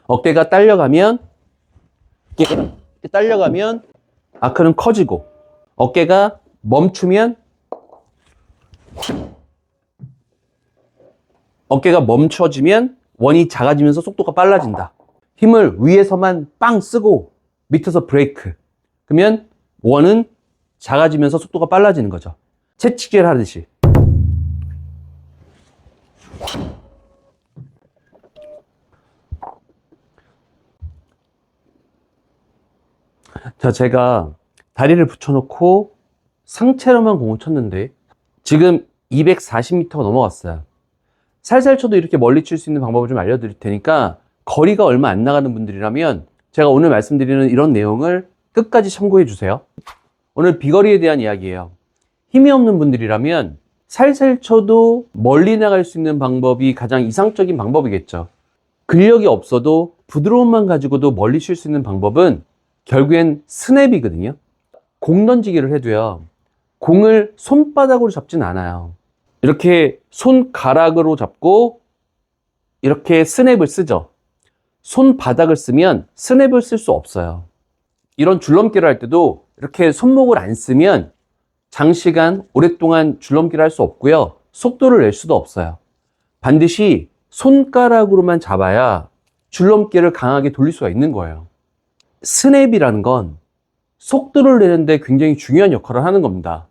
어깨가 딸려가면 이렇게 딸려가면 아크는 커지고, 어깨가 멈추면 어깨가 멈춰지면 원이 작아지면서 속도가 빨라진다. 힘을 위에서만 빵 쓰고 밑에서 브레이크. 그러면 원은 작아지면서 속도가 빨라지는 거죠. 채찍질 하듯이. 자, 제가 다리를 붙여놓고 상체로만 공을 쳤는데 지금 240m가 넘어갔어요. 살살 쳐도 이렇게 멀리 칠 수 있는 방법을 좀 알려드릴 테니까 거리가 얼마 안 나가는 분들이라면 제가 오늘 말씀드리는 이런 내용을 끝까지 참고해 주세요. 오늘 비거리에 대한 이야기예요. 힘이 없는 분들이라면 살살 쳐도 멀리 나갈 수 있는 방법이 가장 이상적인 방법이겠죠. 근력이 없어도 부드러움만 가지고도 멀리 칠 수 있는 방법은 결국엔 스냅이거든요. 공 던지기를 해도요, 공을 손바닥으로 잡진 않아요. 이렇게 손가락으로 잡고 이렇게 스냅을 쓰죠. 손바닥을 쓰면 스냅을 쓸 수 없어요. 이런 줄넘기를 할 때도 이렇게 손목을 안 쓰면 장시간 오랫동안 줄넘기를 할 수 없고요, 속도를 낼 수도 없어요. 반드시 손가락으로만 잡아야 줄넘기를 강하게 돌릴 수가 있는 거예요. 스냅이라는 건 속도를 내는데 굉장히 중요한 역할을 하는 겁니다.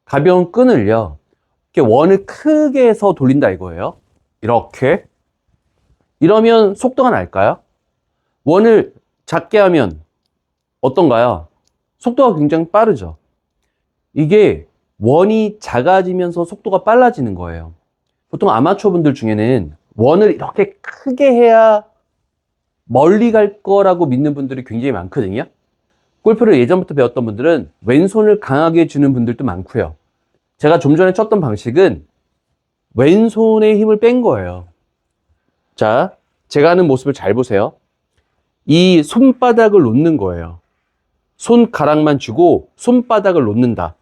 가벼운 끈을요, 이렇게 원을 크게 해서 돌린다 이거예요. 이렇게. 이러면 속도가 날까요? 원을 작게 하면 어떤가요? 속도가 굉장히 빠르죠. 이게 원이 작아지면서 속도가 빨라지는 거예요. 보통 아마추어 분들 중에는 원을 이렇게 크게 해야 멀리 갈 거라고 믿는 분들이 굉장히 많거든요. 골프를 예전부터 배웠던 분들은 왼손을 강하게 주는 분들도 많고요. 제가 좀 전에 쳤던 방식은 왼손에 힘을 뺀 거예요. 자, 제가 하는 모습을 잘 보세요. 이 손바닥을 놓는 거예요. 손가락만 쥐고 손바닥을 놓는다.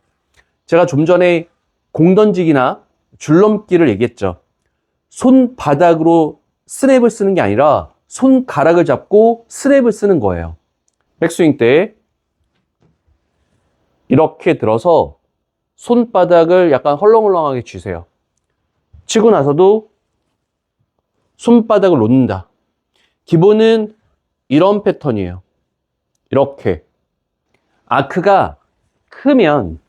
제가 좀 전에 공 던지기나 줄넘기를 얘기했죠. 손바닥으로 스냅을 쓰는 게 아니라 손가락을 잡고 스냅을 쓰는 거예요. 백스윙 때 이렇게 들어서 손바닥을 약간 헐렁헐렁하게 쥐세요. 치고 나서도 손바닥을 놓는다. 기본은 이런 패턴이에요. 이렇게. 아크가 크면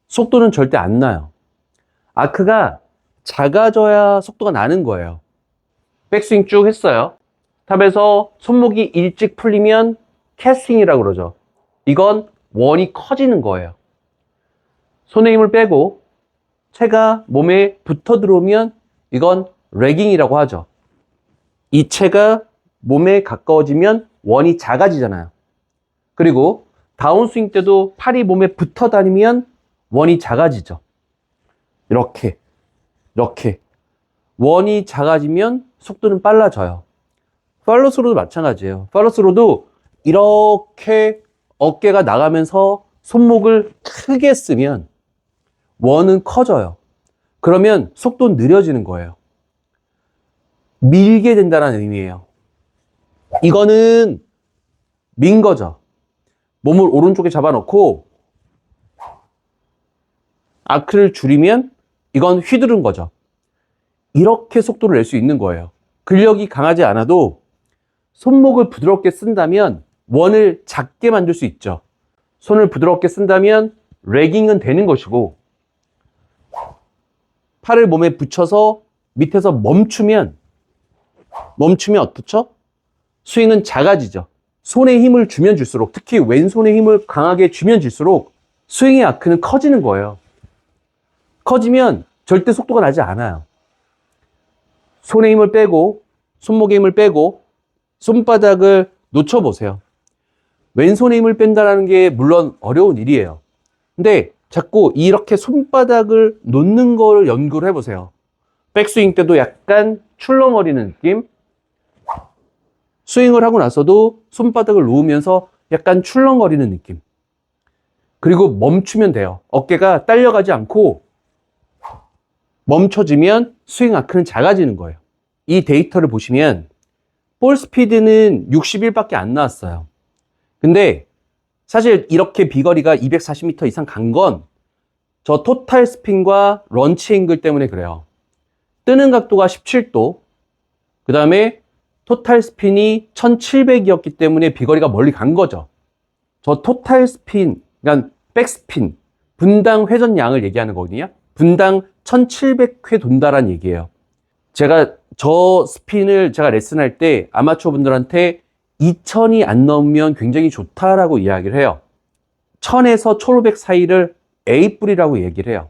속도는 절대 안 나요. 아크가 작아져야 속도가 나는 거예요. 백스윙 쭉 했어요. 탑에서 손목이 일찍 풀리면 캐스팅이라고 그러죠. 이건 원이 커지는 거예요. 손에 힘을 빼고 채가 몸에 붙어 들어오면 이건 레깅이라고 하죠. 이 채가 몸에 가까워지면 원이 작아지잖아요. 그리고 다운스윙 때도 팔이 몸에 붙어 다니면 원이 작아지죠. 이렇게 원이 작아지면 속도는 빨라져요. 팔로스로도 마찬가지예요. 팔로스로도 이렇게 어깨가 나가면서 손목을 크게 쓰면 원은 커져요. 그러면 속도는 느려지는 거예요. 밀게 된다는 의미예요. 이거는 민 거죠. 몸을 오른쪽에 잡아놓고 아크를 줄이면 이건 휘두른 거죠. 이렇게 속도를 낼 수 있는 거예요. 근력이 강하지 않아도 손목을 부드럽게 쓴다면 원을 작게 만들 수 있죠. 손을 부드럽게 쓴다면 레깅은 되는 것이고, 팔을 몸에 붙여서 밑에서 멈추면 어떻죠? 스윙은 작아지죠. 손에 힘을 주면 줄수록, 특히 왼손에 힘을 강하게 주면 줄수록 스윙의 아크는 커지는 거예요. 커지면 절대 속도가 나지 않아요. 손에 힘을 빼고, 손목에 힘을 빼고, 손바닥을 놓쳐보세요. 왼손에 힘을 뺀다는 게 물론 어려운 일이에요. 근데 자꾸 이렇게 손바닥을 놓는 거를 연구를 해보세요. 백스윙 때도 약간 출렁거리는 느낌, 스윙을 하고 나서도 손바닥을 놓으면서 약간 출렁거리는 느낌. 그리고 멈추면 돼요. 어깨가 딸려가지 않고 멈춰지면 스윙 아크는 작아지는 거예요. 이 데이터를 보시면 볼 스피드는 61밖에 안 나왔어요. 근데 사실 이렇게 비거리가 240m 이상 간 건 저 토탈 스핀과 런치 앵글 때문에 그래요. 뜨는 각도가 17도, 그 다음에 토탈 스핀이 1700이었기 때문에 비거리가 멀리 간 거죠. 저 토탈 스핀, 그러니까 백스핀, 분당 회전량을 얘기하는 거거든요. 분당 1700회 돈다란 얘기예요. 제가 저 스핀을 제가 레슨할 때 아마추어 분들한테 2000이 안 넘으면 굉장히 좋다라고 이야기를 해요. 1000에서 1500 사이를 A뿔이라고 얘기를 해요.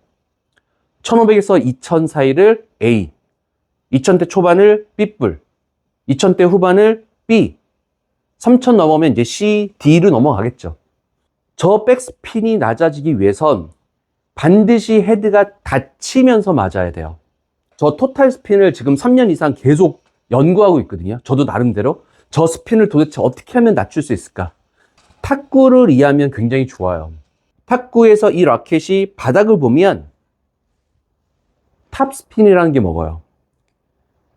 1500에서 2000 사이를 A, 2000대 초반을 B뿔, 2000대 후반을 B, 3000 넘으면 이제 C, D로 넘어가겠죠. 저 백스핀이 낮아지기 위해선 반드시 헤드가 닫히면서 맞아야 돼요. 저 토탈 스핀을 지금 3년 이상 계속 연구하고 있거든요. 저도 나름대로 저 스핀을 도대체 어떻게 하면 낮출 수 있을까? 탁구를 이해하면 굉장히 좋아요. 탁구에서 이 라켓이 바닥을 보면 탑스핀이라는 게 먹어요.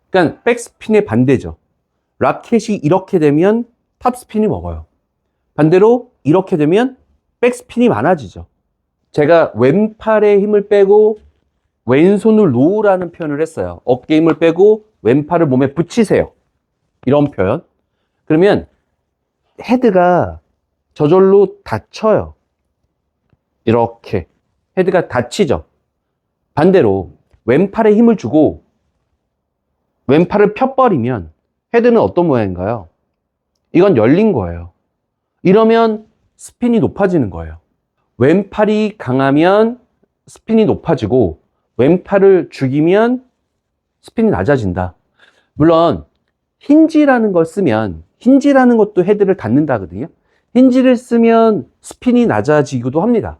그러니까 백스핀의 반대죠. 라켓이 이렇게 되면 탑스핀이 먹어요. 반대로 이렇게 되면 백스핀이 많아지죠. 제가 왼팔에 힘을 빼고 왼손을 놓으라는 표현을 했어요. 어깨 힘을 빼고 왼팔을 몸에 붙이세요. 이런 표현. 그러면 헤드가 저절로 닫혀요. 이렇게 헤드가 닫히죠. 반대로 왼팔에 힘을 주고 왼팔을 펴버리면 헤드는 어떤 모양인가요? 이건 열린 거예요. 이러면 스핀이 높아지는 거예요. 왼팔이 강하면 스핀이 높아지고 왼팔을 죽이면 스핀이 낮아진다. 물론 힌지라는 걸 쓰면 힌지라는 것도 헤드를 닫는다거든요. 힌지를 쓰면 스핀이 낮아지기도 합니다.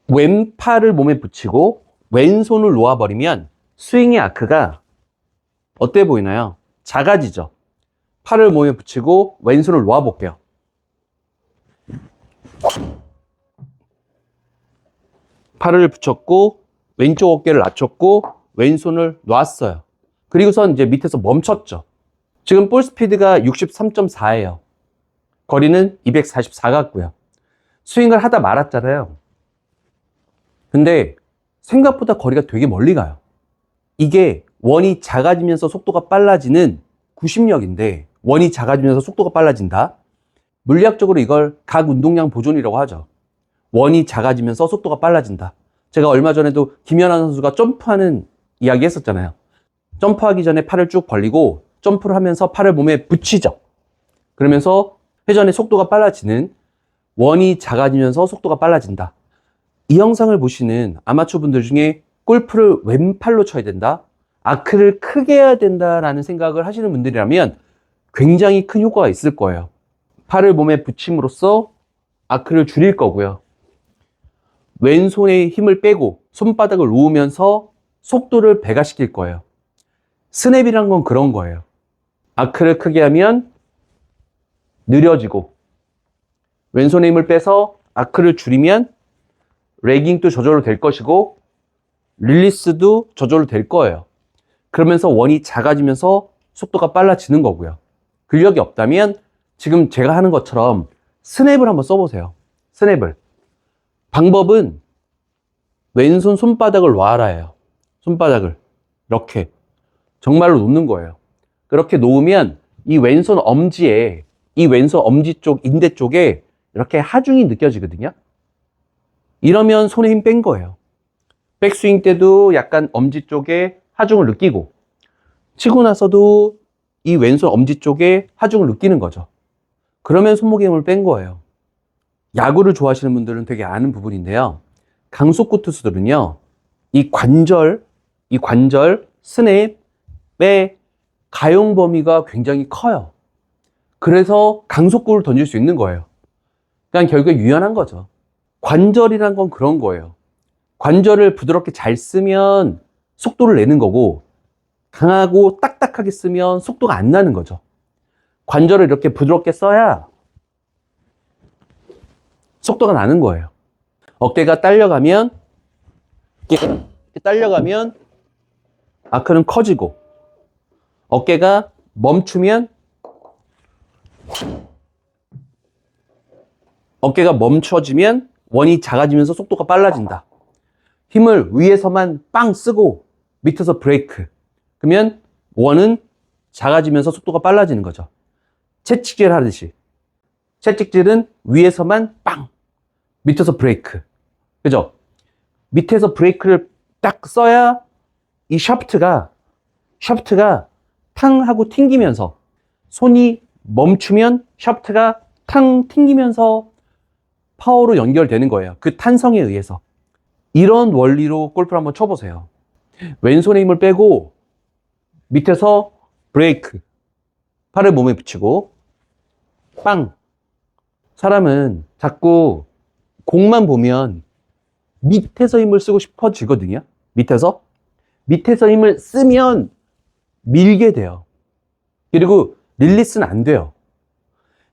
왼팔을 몸에 붙이고 왼손을 놓아버리면 스윙의 아크가 어때 보이나요? 작아지죠. 팔을 몸에 붙이고 왼손을 놓아볼게요. 팔을 붙였고 왼쪽 어깨를 낮췄고 왼손을 놨어요. 그리고선 이제 밑에서 멈췄죠. 지금 볼 스피드가 63.4예요. 거리는 244 같고요. 스윙을 하다 말았잖아요. 근데 생각보다 거리가 되게 멀리 가요. 이게 원이 작아지면서 속도가 빨라지는 구심력인데 원이 작아지면서 속도가 빨라진다. 물리학적으로 이걸 각 운동량 보존이라고 하죠. 원이 작아지면서 속도가 빨라진다. 제가 얼마 전에도 김연아 선수가 점프하는 이야기 했었잖아요. 점프하기 전에 팔을 쭉 벌리고 점프를 하면서 팔을 몸에 붙이죠. 그러면서 회전의 속도가 빨라지는 원이 작아지면서 속도가 빨라진다. 이 영상을 보시는 아마추어 분들 중에 골프를 왼팔로 쳐야 된다, 아크를 크게 해야 된다라는 생각을 하시는 분들이라면 굉장히 큰 효과가 있을 거예요. 팔을 몸에 붙임으로써 아크를 줄일 거고요. 왼손에 힘을 빼고 손바닥을 놓으면서 속도를 배가시킬 거예요. 스냅이란 건 그런 거예요. 아크를 크게 하면 느려지고 왼손에 힘을 빼서 아크를 줄이면 레깅도 저절로 될 것이고 릴리스도 저절로 될 거예요. 그러면서 원이 작아지면서 속도가 빨라지는 거고요. 근력이 없다면 지금 제가 하는 것처럼 스냅을 한번 써보세요. 스냅을. 방법은 왼손 손바닥을 놔라예요. 손바닥을 이렇게 정말로 놓는 거예요. 그렇게 놓으면 이 왼손 엄지에, 이 왼손 엄지 쪽 인대 쪽에 이렇게 하중이 느껴지거든요. 이러면 손에 힘 뺀 거예요. 백스윙 때도 약간 엄지 쪽에 하중을 느끼고 치고 나서도 이 왼손 엄지 쪽에 하중을 느끼는 거죠. 그러면 손목에 힘을 뺀 거예요. 야구를 좋아하시는 분들은 되게 아는 부분인데요. 강속구 투수들은요, 이 관절, 스냅의 가용 범위가 굉장히 커요. 그래서 강속구를 던질 수 있는 거예요. 그냥 결국에 유연한 거죠. 관절이란 건 그런 거예요. 관절을 부드럽게 잘 쓰면 속도를 내는 거고, 강하고 딱딱하게 쓰면 속도가 안 나는 거죠. 관절을 이렇게 부드럽게 써야 속도가 나는 거예요. 어깨가 딸려가면 아크는 커지고, 어깨가 멈추면 어깨가 멈춰지면 원이 작아지면서 속도가 빨라진다. 힘을 위에서만 빵 쓰고 밑에서 브레이크. 그러면 원은 작아지면서 속도가 빨라지는 거죠. 채찍질 하듯이. 채찍질은 위에서만 빵, 밑에서 브레이크. 그죠? 밑에서 브레이크를 딱 써야 이 샤프트가 탕 하고 튕기면서 손이 멈추면 샤프트가 탕 튕기면서 파워로 연결되는 거예요. 그 탄성에 의해서. 이런 원리로 골프를 한번 쳐보세요. 왼손에 힘을 빼고 밑에서 브레이크. 팔을 몸에 붙이고 빵. 사람은 자꾸 공만 보면 밑에서 힘을 쓰고 싶어지거든요. 밑에서 힘을 쓰면 밀게 돼요. 그리고 릴리스는 안 돼요.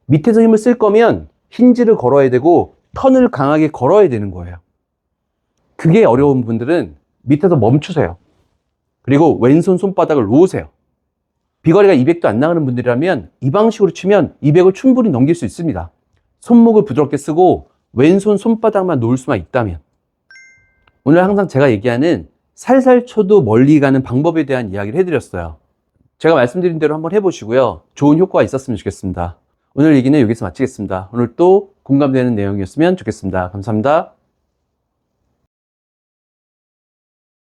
밑에서 힘을 쓸 거면 힌지를 걸어야 되고 턴을 강하게 걸어야 되는 거예요. 그게 어려운 분들은 밑에서 멈추세요. 그리고 왼손 손바닥을 놓으세요. 비거리가 200도 안 나가는 분들이라면 이 방식으로 치면 200을 충분히 넘길 수 있습니다. 손목을 부드럽게 쓰고 왼손 손바닥만 놓을 수만 있다면. 오늘 항상 제가 얘기하는 살살 쳐도 멀리 가는 방법에 대한 이야기를 해드렸어요. 제가 말씀드린 대로 한번 해보시고요. 좋은 효과가 있었으면 좋겠습니다. 오늘 얘기는 여기서 마치겠습니다. 오늘 또 공감되는 내용이었으면 좋겠습니다. 감사합니다.